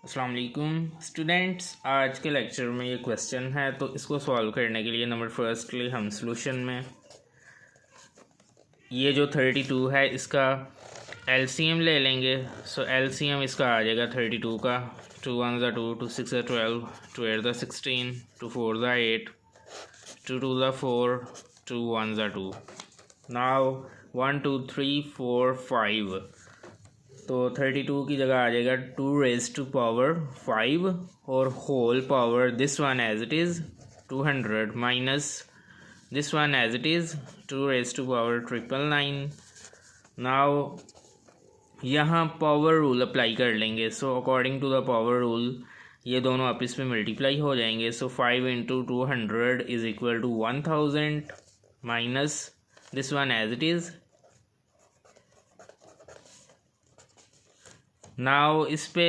अस्सलाम वालेकुम स्टूडेंट्स, आज के लेक्चर में ये क्वेश्चन है तो इसको सॉल्व करने के लिए नंबर फर्स्टली हम सॉल्यूशन में ये जो 32 है इसका एलसीएम ले लेंगे। सो एलसीएम इसका आ जाएगा 32 का 2 1 ज़ा 2 2 6 ज़ा 12 2 8 ज़ा 16 2 4 ज़ा 8 2 2 ज़ा 4 2 1 ज़ा 2। नाउ 1 2 3 4 5 तो 32 की जगह आ जाएगा 2 रेज़ टू पावर 5 और whole power this one as it is 200 minus this one as it is 2 raise to power 999। Now यहाँ पावर रूल अप्लाई कर लेंगे। So according to the power rule ये दोनों आपस में मल्टीप्लाई हो जाएंगे। So 5 into 200 is equal to 1000 minus this one as it is. Now इस पे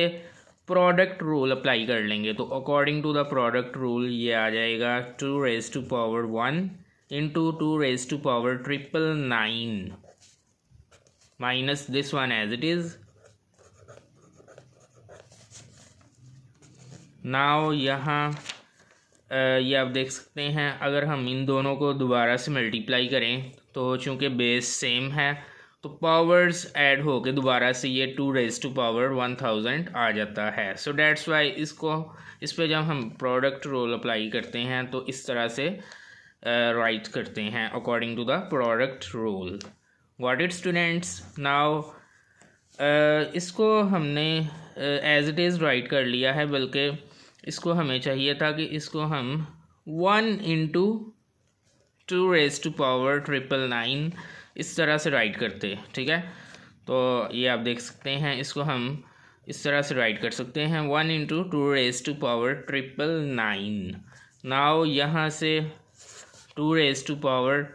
प्रोडक्ट रूल अप्लाई कर लेंगे। तो according to the product rule ये आ जाएगा 2 raise to power 1 into 2 raise to power 999 minus this one as it is. Now यहाँ ये आप देख सकते हैं, अगर हम इन दोनों को दोबारा से मल्टीप्लाई करें तो चूँकि बेस सेम है तो पावर्स ऐड होके दोबारा से ये 2 रेज़ टू पावर 1000 आ जाता है। सो डैट्स वाई इस पे जब हम प्रोडक्ट रूल अप्लाई करते हैं तो इस तरह से राइट करते हैं according to the product rule. Got it students? Now इसको हमने एज इट इज़ राइट कर लिया है, बल्कि इसको हमें चाहिए था कि इसको हम 1 इंटू 2 रेज़ टू पावर 999 इस तरह से राइट करते। ठीक है, तो ये आप देख सकते हैं, इसको हम इस तरह से राइट कर सकते हैं 1 into 2 raise to power 999। Now यहाँ से 2 रेज़ टू पावर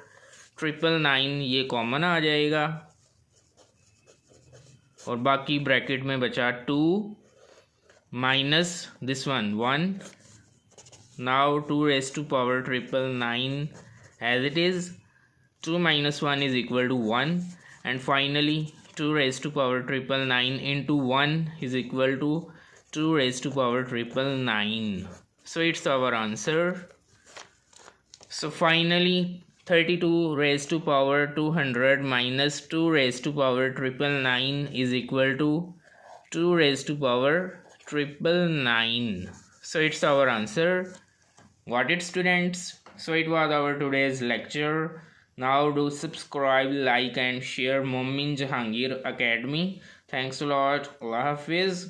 999 ये कॉमन आ जाएगा और बाकी ब्रैकेट में बचा 2 minus this one 1। Now 2 raise to power 999 as it is 2 minus 1 is equal to 1 and finally 2 raised to power 999 into 1 is equal to 2 raised to power 999. So it's our answer. So finally 32 raised to power 200 minus 2 raised to power 999 is equal to 2 raised to power 999. So it's our answer. Got it students? So it was our today's lecture. Now do subscribe, like and share Momin Jahangir Academy. Thanks a lot. Allah Hafiz.